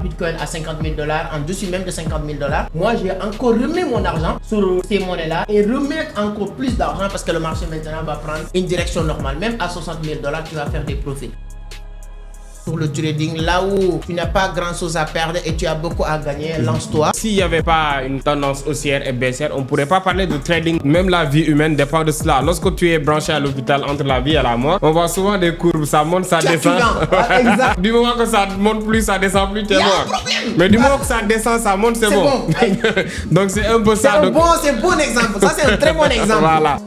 Bitcoin à 50 000 $, en dessus même de 50 000 $. Moi, j'ai encore remis mon argent sur ces monnaies-là et remettre encore plus d'argent parce que le marché maintenant va prendre une direction normale. Même à 60 000 $, tu vas faire des profits. Pour le trading, là où tu n'as pas grand chose à perdre et tu as beaucoup à gagner, lance-toi. S'il n'y avait pas une tendance haussière et baissière, on ne pourrait pas parler de trading. Même la vie humaine dépend de cela. Lorsque tu es branché à l'hôpital entre la vie et la mort, on voit souvent des courbes, ça monte, ça descend. Exact. Du moment que ça monte plus, ça descend plus, tu es mort. Mais du moment que ça descend, ça monte, c'est bon. Donc c'est un peu ça. C'est un bon exemple. Ça, c'est un très bon exemple. Voilà.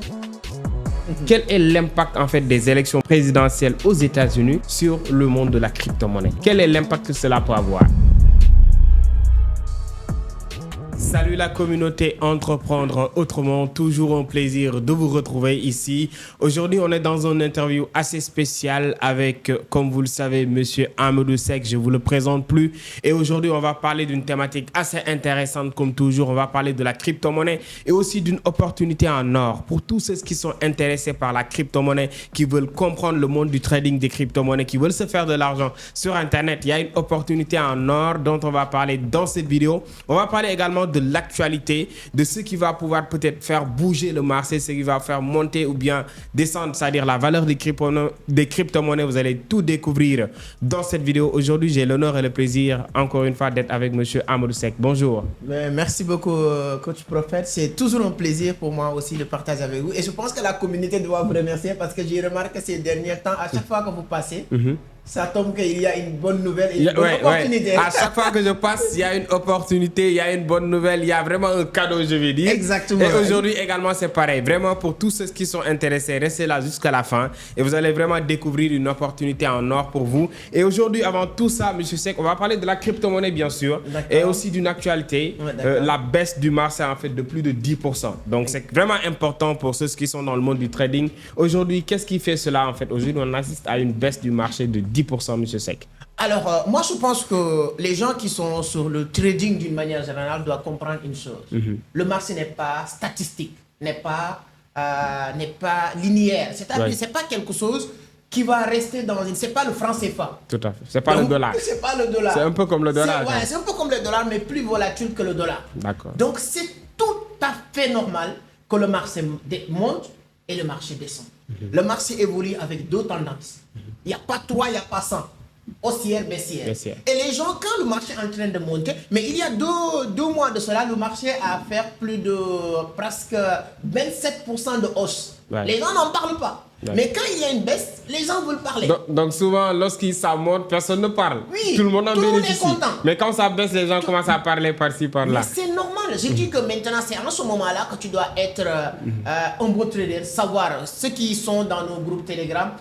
Quel est l'impact en fait des élections présidentielles aux États-Unis sur le monde de la crypto-monnaie? Quel est l'impact que cela peut avoir? Salut la communauté Entreprendre Autrement, toujours un plaisir de vous retrouver ici. Aujourd'hui, on est dans une interview assez spéciale avec, comme vous le savez, Monsieur Amadou Seck, je ne vous le présente plus. Et aujourd'hui, on va parler d'une thématique assez intéressante comme toujours. On va parler de la crypto-monnaie et aussi d'une opportunité en or pour tous ceux qui sont intéressés par la crypto-monnaie, qui veulent comprendre le monde du trading des crypto-monnaies, qui veulent se faire de l'argent sur Internet. Il y a une opportunité en or dont on va parler dans cette vidéo. On va parler également de l'actualité, de ce qui va pouvoir peut-être faire bouger le marché, ce qui va faire monter ou bien descendre, c'est-à-dire la valeur des crypto-monnaies. Vous allez tout découvrir dans cette vidéo. Aujourd'hui, j'ai l'honneur et le plaisir, encore une fois, d'être avec Monsieur Amadou Seck. Bonjour. Merci beaucoup, Coach Prophète. C'est toujours un plaisir pour moi aussi de partager avec vous. Et je pense que la communauté doit vous remercier parce que j'ai remarqué ces derniers temps, à chaque fois que vous passez, ça tombe qu'il y a une bonne nouvelle et une bonne opportunité. À chaque fois que je passe, il y a une opportunité, il y a une bonne nouvelle, il y a vraiment un cadeau, je vais dire. Exactement. Et aujourd'hui également, c'est pareil. Vraiment, pour tous ceux qui sont intéressés, restez là jusqu'à la fin et vous allez vraiment découvrir une opportunité en or pour vous. Et aujourd'hui, avant tout ça, Monsieur Seck, on va parler de la crypto-monnaie, bien sûr, et aussi d'une actualité, la baisse du marché en fait de plus de 10%. Donc, c'est vraiment important pour ceux qui sont dans le monde du trading. Aujourd'hui, qu'est-ce qui fait cela en fait? Aujourd'hui, on assiste à une baisse du marché de 10%, Monsieur Seck. Alors, moi, je pense que les gens qui sont sur le trading d'une manière générale doivent comprendre une chose. Le marché n'est pas statistique, n'est pas linéaire. C'est-à-dire c'est pas quelque chose qui va rester dans une... C'est pas le franc CFA. Tout à fait. C'est pas le dollar. C'est pas le dollar. C'est un peu comme le dollar. C'est un peu comme le dollar, mais plus volatile que le dollar. D'accord. Donc, c'est tout à fait normal que le marché monte et le marché descend. Le marché évolue avec deux tendances. Il n'y a pas 3, il n'y a pas 100. Haussière, baissière. Et les gens, quand le marché est en train de monter, mais il y a deux mois de cela, le marché a fait plus de presque 27% de hausse. Les gens n'en parlent pas. Mais quand il y a une baisse, les gens veulent parler. Donc souvent, lorsqu'il ça monte, personne ne parle. Oui, tout le monde en bénéficie. Est content. Mais quand ça baisse, les gens commencent à parler par-ci, par-là. Mais c'est normal. Je dis que maintenant, c'est en ce moment-là que tu dois être un bon trader, savoir ceux qui sont dans nos groupes Telegram.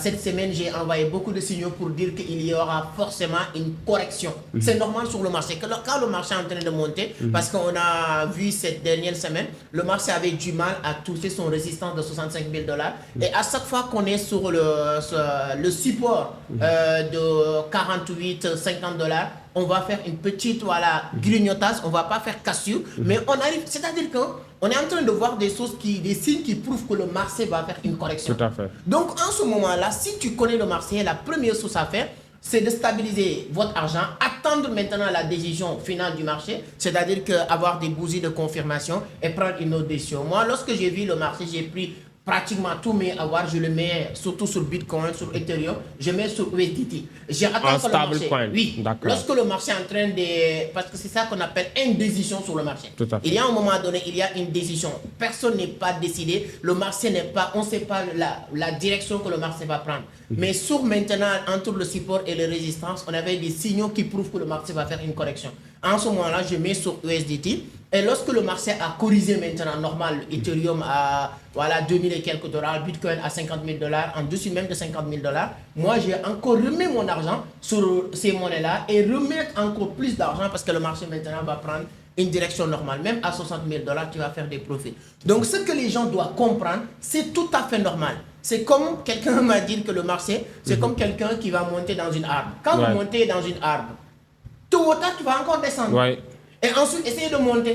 Cette semaine, j'ai envoyé beaucoup de signaux pour dire qu'il y aura forcément une correction. C'est normal sur le marché. Quand le marché est en train de monter, parce qu'on a vu cette dernière semaine, le marché avait du mal à toucher son résistance de 65 000 $. Et à chaque fois qu'on est sur le support de 48, 50 $, on va faire une petite grignotage, on va pas faire cassure, mais on arrive, c'est-à-dire qu'on est en train de voir des signes qui prouvent que le marché va faire une correction. Tout à fait. Donc en ce moment-là, si tu connais le marché, la première chose à faire, c'est de stabiliser votre argent, attendre maintenant la décision finale du marché, c'est-à-dire avoir des bougies de confirmation et prendre une autre décision. Moi, lorsque j'ai vu le marché, j'ai pris pratiquement tous mes avoirs, je le mets surtout sur Bitcoin, sur Ethereum, je mets sur USDT. J'attends que le marché... Oui, lorsque le marché est en train de... Parce que c'est ça qu'on appelle indécision sur le marché. Il y a un moment donné, il y a une décision. Personne n'est pas décidé, le marché n'est pas... On ne sait pas la direction que le marché va prendre. Mais sur maintenant, entre le support et la résistance, on avait des signaux qui prouvent que le marché va faire une correction. En ce moment-là, je mets sur USDT. Et lorsque le marché a corrigé maintenant, normal, Ethereum à 2000 et quelques $, Bitcoin à 50 000 $, en dessus même de 50 000 $, moi j'ai encore remis mon argent sur ces monnaies-là et remettre encore plus d'argent parce que le marché maintenant va prendre une direction normale. Même à 60 000 $, tu vas faire des profits. Donc ce que les gens doivent comprendre, c'est tout à fait normal. C'est comme quelqu'un m'a dit que le marché, c'est comme quelqu'un qui va monter dans une arbre. Quand vous montez dans une arbre, tout au temps, tu vas encore descendre. Et ensuite, essayer de monter.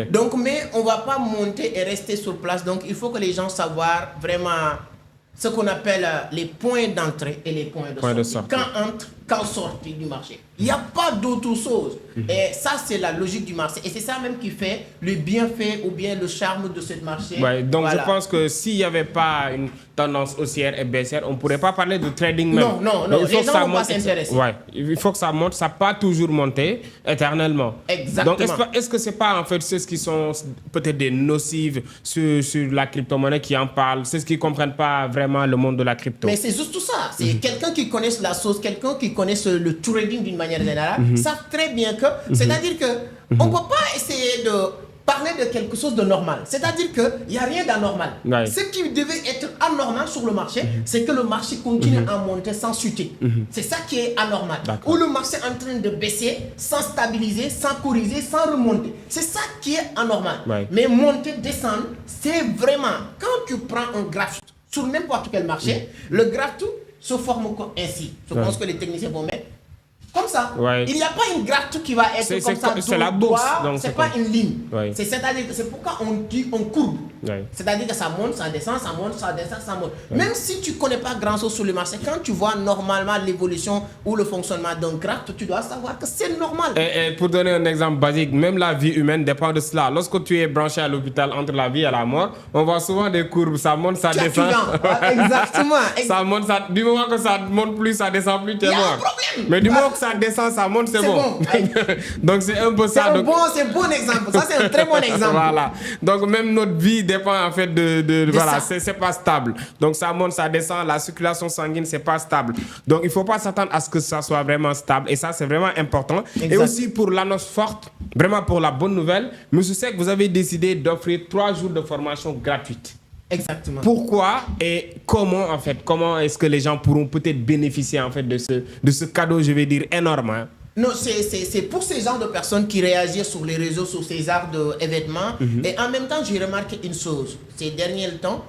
Donc, mais on ne va pas monter et rester sur place. Donc, il faut que les gens sachent vraiment ce qu'on appelle les points d'entrée et les points de sortie. Quand entre, quand sortir du marché. Il n'y a pas d'autre chose. Et ça, c'est la logique du marché. Et c'est ça même qui fait le bienfait ou bien le charme de ce marché. Ouais, donc Voilà. je pense que s'il n'y avait pas une tendance haussière et baissière, on ne pourrait pas parler de trading même. Non, Donc, les gens vont pas s'intéresser. Ouais, il faut que ça monte, ça n'a pas toujours monté éternellement. Exactement. Donc est-ce que ce n'est pas en fait ceux qui sont peut-être des nocives sur la crypto-monnaie qui en parlent, ceux qui ne comprennent pas vraiment le monde de la crypto? Mais c'est juste tout ça. C'est quelqu'un qui connaît la sauce, quelqu'un qui connaît le trading d'une manière générale, savent très bien que, c'est-à-dire que on ne peut pas essayer de parler de quelque chose de normal. C'est-à-dire qu'il n'y a rien d'anormal. Ouais. Ce qui devait être anormal sur le marché, c'est que le marché continue à monter sans chuter. C'est ça qui est anormal. D'accord. Ou le marché est en train de baisser sans stabiliser, sans corriger, sans remonter. C'est ça qui est anormal. Ouais. Mais monter, descendre, c'est vraiment... Quand tu prends un graphe sur n'importe quel marché, le graphe se forme comme ainsi. Je pense que les techniciens vont mettre comme ça. Ouais. Il n'y a pas une graffe qui va être comme ça. C'est la bourse. C'est pas une ligne. Ouais. C'est-à-dire que c'est pourquoi on dit on courbe. Ouais. C'est-à-dire que ça monte, ça descend, ça monte, ça descend, ça monte. Même si tu ne connais pas grand-chose sur le marché, quand tu vois normalement l'évolution ou le fonctionnement d'un graphe, tu dois savoir que c'est normal. Et pour donner un exemple basique, même la vie humaine dépend de cela. Lorsque tu es branché à l'hôpital entre la vie et la mort, on voit souvent des courbes, ça monte, ça descend. Exactement. Ça monte, du moment que ça monte plus, ça descend plus, tu es Il y a mort. un problème. Mais du moment que ça descend, ça monte, c'est bon. Donc c'est un peu C'est ça. un bon exemple. Ça, c'est un très bon exemple. Voilà. Donc même notre vie dépend en fait de voilà, ça. c'est pas stable. Donc ça monte, ça descend, la circulation sanguine, c'est pas stable. Donc il faut pas s'attendre à ce que ça soit vraiment stable. Et ça, c'est vraiment important. Exact. Et aussi pour l'annonce forte, vraiment pour la bonne nouvelle, monsieur Seck, vous avez décidé d'offrir 3 jours de formation gratuite. Exactement. Pourquoi et comment en fait, comment est-ce que les gens pourront peut-être bénéficier en fait de ce cadeau, je vais dire énorme, hein? Non, c'est pour ces genres de personnes qui réagissent sur les réseaux, sur ces genres d'événements. Et en même temps, j'ai remarqué une chose. Ces derniers temps,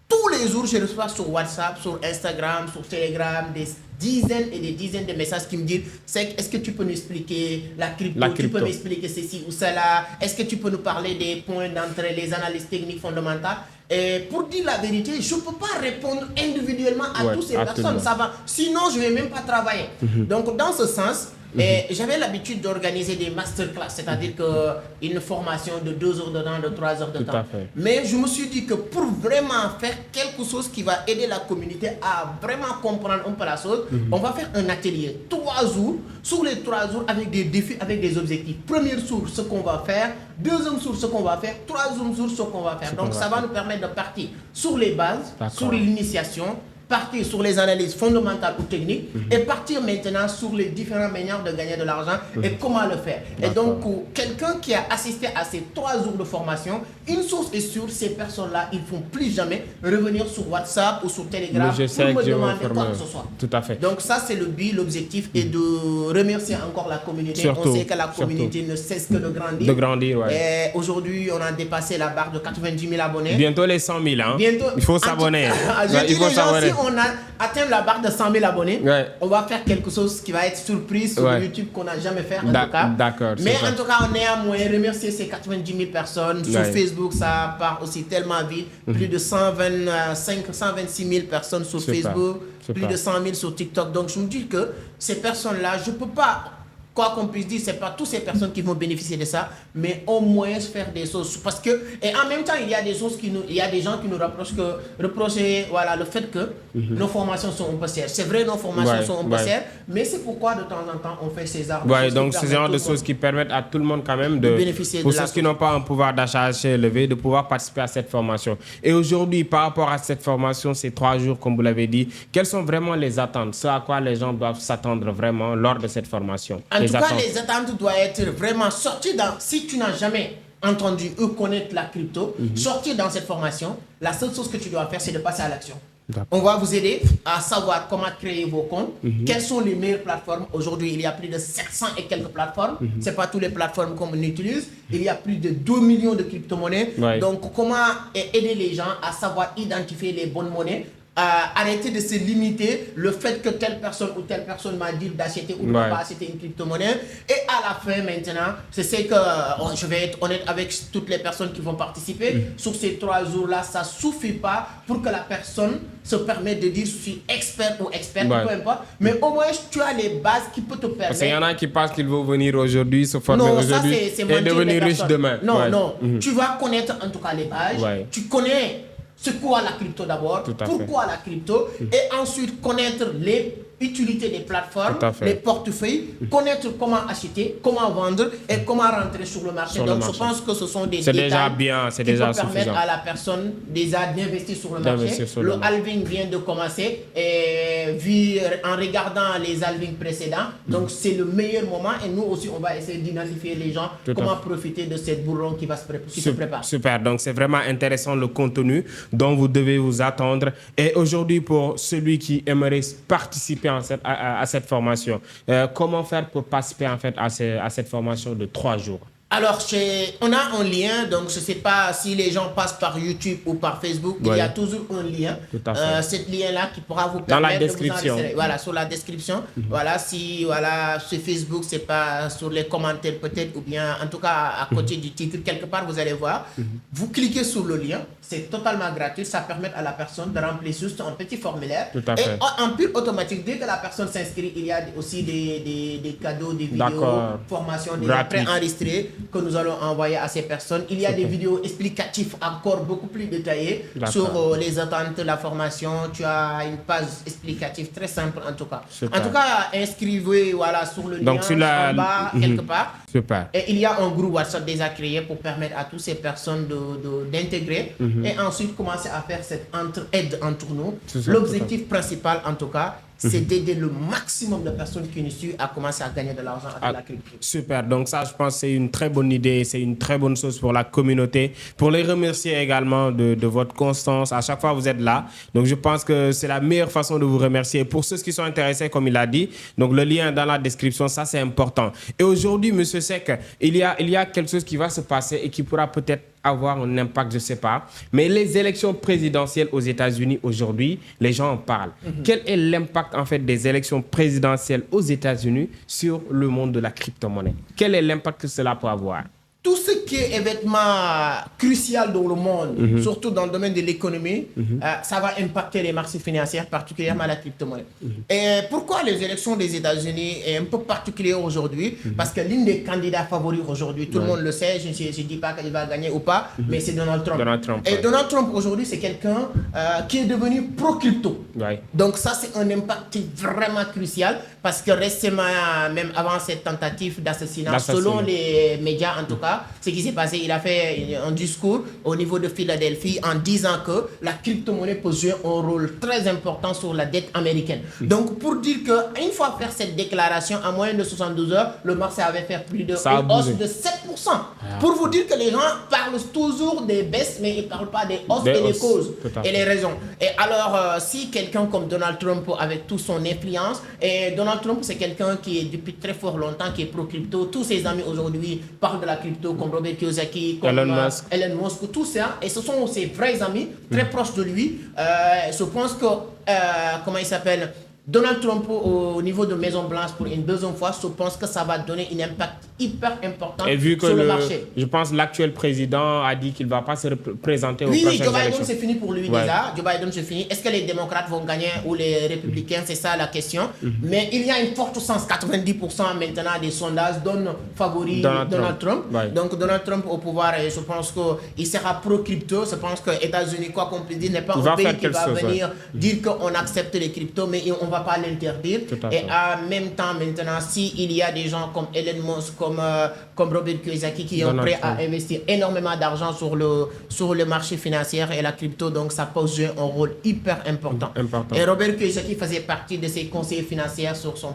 tous les jours, je reçois sur WhatsApp, sur Instagram, sur Telegram, des dizaines et des dizaines de messages qui me disent « Seck, est-ce que tu peux nous expliquer la crypto? Tu peux m'expliquer ceci ou cela? Est-ce que tu peux nous parler des points d'entrée, les analyses techniques fondamentales ?» Et pour dire la vérité, je ne peux pas répondre individuellement à toutes ces personnes. Ça va. Sinon, je ne vais même pas travailler. Donc, dans ce sens, j'avais l'habitude d'organiser des masterclass, c'est-à-dire une formation de 2 heures de temps, de 3 heures de temps. Mais je me suis dit que pour vraiment faire quelque chose qui va aider la communauté à vraiment comprendre un peu la chose, on va faire un atelier 3 jours, sur les 3 jours avec des défis, avec des objectifs. Premier jour, ce qu'on va faire, deuxième jour, ce qu'on va faire, troisième jour, ce qu'on va faire. Donc ça va nous permettre de partir sur les bases, sur l'initiation, partir sur les analyses fondamentales ou techniques et partir maintenant sur les différentes manières de gagner de l'argent et comment le faire. Et donc, quelqu'un qui a assisté à ces 3 jours de formation, une chose est sûre, ces personnes-là, ils ne vont plus jamais revenir sur WhatsApp ou sur Telegram pour me demander quoi que ce soit. Tout à fait. Donc ça, c'est le but, l'objectif est de remercier encore la communauté. On sait que la communauté ne cesse que de grandir. De grandir, ouais. Et aujourd'hui, on a dépassé la barre de 90 000 abonnés. Bientôt les 100 000, hein. Bientôt. Il faut s'abonner. Il faut s'abonner. On a atteint la barre de 100 000 abonnés, on va faire quelque chose qui va être surprise sur YouTube qu'on n'a jamais fait en tout cas. D'accord. Mais en tout cas, on est à moyen remercier ces 90 000 personnes. Sur Facebook, ça part aussi tellement vite. Plus de 126 000 personnes sur Facebook, plus de 100 000 sur TikTok. Donc je me dis que ces personnes-là, je ne peux pas... Quoi qu'on puisse dire, ce n'est pas toutes ces personnes qui vont bénéficier de ça, mais au moins faire des choses. Parce que, et en même temps, il y a des choses il y a des gens qui nous reprochent voilà, le fait que nos formations sont un peu chères. C'est vrai, nos formations sont un peu chères, mais c'est pourquoi de temps en temps, on fait ces arts. Donc, c'est genre de choses qui permettent à tout le monde quand même de bénéficier pour ceux qui n'ont pas un pouvoir d'achat assez élevé, de pouvoir participer à cette formation. Et aujourd'hui, par rapport à cette formation, ces 3 jours, comme vous l'avez dit, quelles sont vraiment les attentes, ce à quoi les gens doivent s'attendre vraiment lors de cette formation? En tout cas, les attentes doivent être vraiment sorties dans... Si tu n'as jamais entendu ou connaître la crypto, sortir dans cette formation, la seule chose que tu dois faire, c'est de passer à l'action. On va vous aider à savoir comment créer vos comptes, quelles sont les meilleures plateformes. Aujourd'hui, il y a plus de 700 et quelques plateformes. Ce n'est pas toutes les plateformes qu'on utilise. Il y a plus de 2 millions de crypto-monnaies. Donc, comment aider les gens à savoir identifier les bonnes monnaies, arrêter de se limiter le fait que telle personne ou telle personne m'a dit d'acheter ou de ne pas acheter une crypto-monnaie. Et à la fin, maintenant, je sais que je vais être honnête avec toutes les personnes qui vont participer. Sur ces 3 jours-là, ça ne suffit pas pour que la personne se permette de dire je suis expert ou expert, peu importe. Mais au moins, tu as les bases qui peuvent te permettre. Parce qu'il y en a qui pensent qu'ils vont venir aujourd'hui, se former aujourd'hui et devenir riches demain. Non. Tu vas connaître en tout cas les bases. Tu connais c'est quoi la crypto d'abord, pourquoi la crypto, et ensuite connaître les utilités des plateformes, les portefeuilles, connaître comment acheter, comment vendre et comment rentrer sur le marché. Donc je pense que ce sont des détails déjà bien, qui déjà peuvent permettre à la personne déjà d'investir sur le marché. Le halving vient de commencer et en regardant les halvings précédents, donc c'est le meilleur moment et nous aussi on va essayer d'identifier les gens, comment profiter de cette bourron qui se prépare. Super, donc c'est vraiment intéressant le contenu dont vous devez vous attendre. Et aujourd'hui, pour celui qui aimerait participer à cette formation, comment faire pour participer en fait à cette formation de 3 jours? Alors, on a un lien, donc je ne sais pas si les gens passent par YouTube ou par Facebook, il y a toujours un lien. Cet lien-là qui pourra vous permettre dans la description. De vous voilà, sur la description. Voilà, si sur Facebook, c'est pas sur les commentaires peut-être, ou bien en tout cas à côté du titre, quelque part vous allez voir. Vous cliquez sur le lien, c'est totalement gratuit, ça permet à la personne de remplir juste un petit formulaire. Et en pur automatique, dès que la personne s'inscrit, il y a aussi des cadeaux, des vidéos, formations déjà pré-enregistrées que nous allons envoyer à ces personnes. Il y a des vidéos explicatives encore beaucoup plus détaillées sur les attentes de la formation. Tu as une page explicative très simple en tout cas. En tout cas, inscrivez sur le lien en bas quelque part. Et il y a un groupe WhatsApp déjà créé pour permettre à toutes ces personnes d'intégrer et ensuite commencer à faire cette aide entre nous. L'objectif principal en tout cas, c'est d'aider le maximum de personnes qui nous suivent à commencer à gagner de l'argent avec la crypto. Super, donc ça je pense que c'est une très bonne idée, c'est une très bonne chose pour la communauté. Pour les remercier également de votre constance, à chaque fois vous êtes là. Donc je pense que c'est la meilleure façon de vous remercier. Pour ceux qui sont intéressés, comme il a dit, donc le lien dans la description, ça c'est important. Et aujourd'hui, Monsieur Seck, il y a quelque chose qui va se passer et qui pourra peut-être avoir un impact, je ne sais pas. Mais les élections présidentielles aux États-Unis aujourd'hui, les gens en parlent. Quel est l'impact en fait des élections présidentielles aux États-Unis sur le monde de la crypto-monnaie? Quel est l'impact que cela peut avoir? Tout ce qui est événement crucial dans le monde, surtout dans le domaine de l'économie, ça va impacter les marchés financiers, particulièrement la crypto-monnaie. Et pourquoi les élections des États-Unis est un peu particulière aujourd'hui? Parce que l'un des candidats favoris aujourd'hui, tout le monde le sait, je ne dis pas qu'il va gagner ou pas, mais c'est Donald Trump. Et Donald Trump aujourd'hui, c'est quelqu'un qui est devenu pro-crypto. Donc ça, c'est un impact vraiment crucial parce que récemment, même avant cette tentative d'assassinat, selon les médias en tout cas, ce qui s'est passé, il a fait un discours au niveau de Philadelphie en disant que la crypto-monnaie peut jouer un rôle très important sur la dette américaine. Donc, pour dire qu'une fois faire cette déclaration, en moyenne de 72 heures, le marché avait fait plus de une hausse de 7%. Pour vous dire que les gens parlent toujours des baisses, mais ils ne parlent pas des hausses et des causes et les raisons. Et alors, si quelqu'un comme Donald Trump, avec toute son influence, et Donald Trump, c'est quelqu'un qui est depuis très fort longtemps, qui est pro-crypto, tous ses amis aujourd'hui parlent de la crypto, comme Robert Kiyosaki, comme Elon Musk, tout ça, et ce sont ses vrais amis, très proches de lui. Je pense que, comment il s'appelle, Donald Trump au niveau de Maison Blanche pour une deuxième fois, je pense que ça va donner un impact hyper important sur le marché. Je pense que l'actuel président a dit qu'il ne va pas se présenter aux prochaines élections. Joe Biden, c'est fini pour lui déjà. Joe Biden, c'est fini. Est-ce que les démocrates vont gagner ou les républicains? C'est ça la question. Mais il y a une forte chance, 90% maintenant des sondages donnent favori Donald Trump. Donc Donald Trump au pouvoir, et je pense qu'il sera pro-crypto. Je pense que les États-Unis, quoi qu'on puisse dire, n'est pas un pays qui va venir dire qu'on accepte les cryptos, mais on ne va pas l'interdire. Et en même temps, maintenant, s'il y a des gens comme Elon Musk, comme Robert Kiyosaki qui sont prêts à investir énormément d'argent sur le marché financier et la crypto, donc ça peut jouer un rôle hyper important. Et Robert Kiyosaki faisait partie de ses conseillers financiers sur son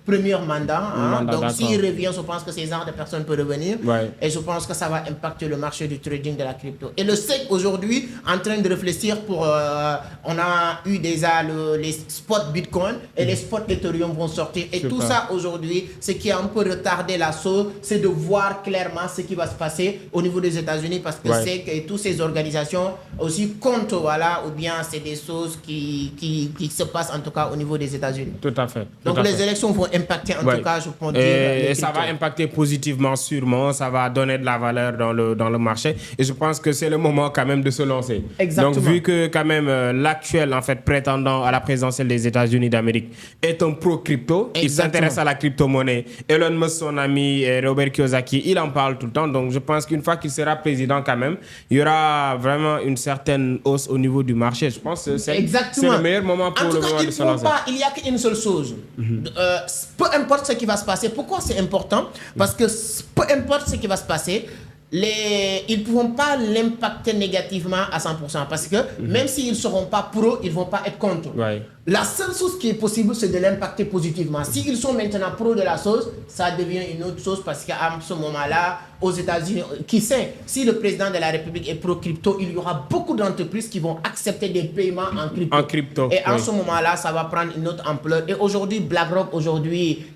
premier mandat. Donc s'il revient, je pense que ces genres de personnes peuvent revenir. Et je pense que ça va impacter le marché du trading de la crypto. Et le SEC aujourd'hui en train de réfléchir pour... on a eu déjà les spots Bitcoin et les spots Ethereum vont sortir. Et tout ça aujourd'hui, ce qui a un peu retardé la chose, chose, c'est de voir clairement ce qui va se passer au niveau des États-Unis parce que c'est que toutes ces organisations aussi comptent, voilà, ou bien c'est des choses qui se passent en tout cas au niveau des États-Unis. Tout à fait. Donc les élections vont impacter en tout cas, je pense dire. Et ça va impacter positivement sûrement, ça va donner de la valeur dans le marché. Et je pense que c'est le moment quand même de se lancer. Exactement. Donc vu que quand même l'actuel en fait prétendant à la présidentielle des États-Unis d'Amérique est un pro-crypto, il s'intéresse à la crypto-monnaie. Elon Musk, son ami Robert Kiyosaki, il en parle tout le temps. Donc je pense qu'une fois qu'il sera président quand même, il y aura vraiment une certaine hausse au niveau du marché. Je pense que c'est le meilleur moment pour le moment de se lancer. Il n'y a qu'une seule chose. Peu importe ce qui va se passer. Pourquoi c'est important? Parce que peu importe ce qui va se passer, ils ne pourront pas l'impacter négativement à 100%. Parce que même s'ils ne seront pas pro, ils ne vont pas être contre. La seule chose qui est possible, c'est de l'impacter positivement. S'ils sont maintenant pro de la chose, ça devient une autre chose parce qu'à ce moment-là, aux États-Unis, qui sait, si le président de la République est pro-crypto, il y aura beaucoup d'entreprises qui vont accepter des paiements en crypto. Et en ce moment-là, ça va prendre une autre ampleur. Et aujourd'hui, BlackRock,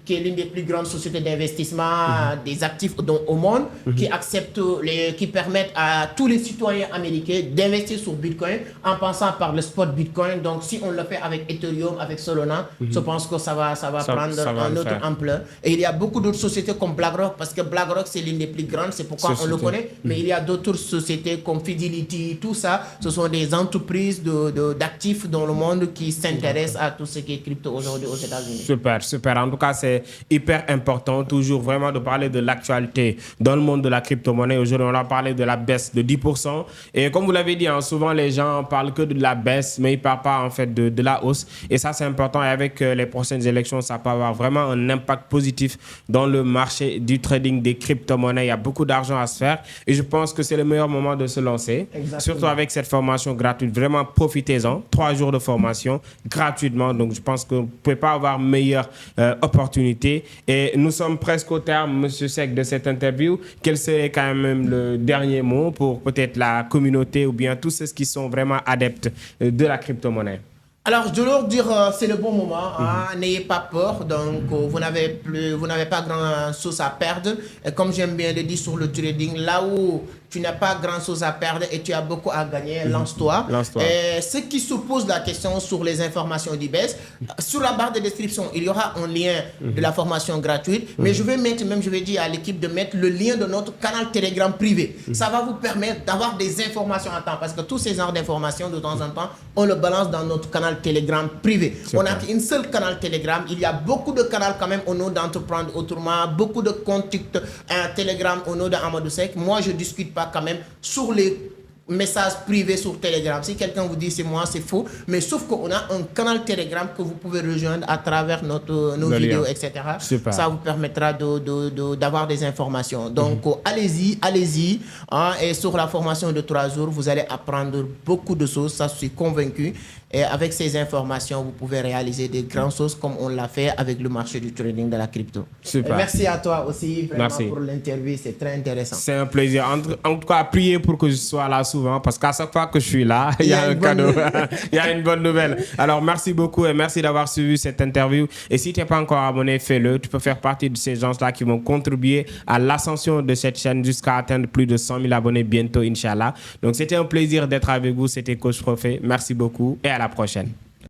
qui est l'une des plus grandes sociétés d'investissement des actifs au monde, qui permettent à tous les citoyens américains d'investir sur Bitcoin en passant par le spot Bitcoin. Donc, si on le fait avec Ethereum, avec Solana, je pense que ça va prendre une autre ampleur. Et il y a beaucoup d'autres sociétés comme BlackRock, parce que BlackRock, c'est l'une des plus grandes, c'est pourquoi on le connaît. Mais il y a d'autres sociétés comme Fidelity, tout ça. Ce sont des entreprises d'actifs dans le monde qui s'intéressent à tout ce qui est crypto aujourd'hui aux États-Unis. Super, super. En tout cas, c'est hyper important toujours vraiment de parler de l'actualité dans le monde de la crypto-monnaie. Aujourd'hui, on a parlé de la baisse de 10%. Et comme vous l'avez dit, souvent les gens parlent que de la baisse, mais ils ne parlent pas en fait de la hausse. Et ça, c'est important. Et avec les prochaines élections, ça peut avoir vraiment un impact positif dans le marché du trading des crypto-monnaies. Il y a beaucoup d'argent à se faire. Et je pense que c'est le meilleur moment de se lancer. Exactement. Surtout avec cette formation gratuite. Vraiment, profitez-en. 3 jours de formation gratuitement. Donc, je pense que vous ne pouvez pas avoir meilleure opportunité. Et nous sommes presque au terme, M. Seck, de cette interview. Quel serait quand même le dernier mot pour peut-être la communauté ou bien tous ceux qui sont vraiment adeptes de la crypto-monnaie? Alors, je leur dire, c'est le bon moment. N'ayez pas peur. Donc, vous n'avez pas grand-chose à perdre. Et comme j'aime bien le dire sur le trading, là où tu n'as pas grand-chose à perdre et tu as beaucoup à gagner, lance-toi. Et ceux qui se posent la question sur les informations d'IBES, sur la barre de description, il y aura un lien de la formation gratuite. Mais je vais dire à l'équipe de mettre le lien de notre canal Telegram privé. Ça va vous permettre d'avoir des informations à temps. Parce que tous ces genres d'informations, de temps en temps, on le balance dans notre canal Telegram privé. On n'a qu'une seule canal Telegram. Il y a beaucoup de canaux quand même au nom d'Entreprendre Autrement, beaucoup de comptes Telegram au nom d'Amadou Seck. Moi, je ne discute pas quand même sur les messages privés sur Telegram. Si quelqu'un vous dit c'est moi, c'est faux. Mais sauf qu'on a un canal Telegram que vous pouvez rejoindre à travers nos vidéos, etc. Super. Ça vous permettra d'avoir des informations. Donc, allez-y. Et sur la formation de 3 jours, vous allez apprendre beaucoup de choses. Ça, je suis convaincu. Et avec ces informations, vous pouvez réaliser des grandes choses comme on l'a fait avec le marché du trading de la crypto. Super. Et merci à toi aussi vraiment pour l'interview. C'est très intéressant. C'est un plaisir. En tout cas, priez pour que je sois là souvent parce qu'à chaque fois que je suis là, il y a un cadeau. Il y a une bonne nouvelle. Alors, merci beaucoup et merci d'avoir suivi cette interview. Et si tu n'es pas encore abonné, fais-le. Tu peux faire partie de ces gens-là qui vont contribuer à l'ascension de cette chaîne jusqu'à atteindre plus de 100 000 abonnés bientôt, Inch'Allah. Donc, c'était un plaisir d'être avec vous. C'était Coach Prophet. Merci beaucoup et à la prochaine.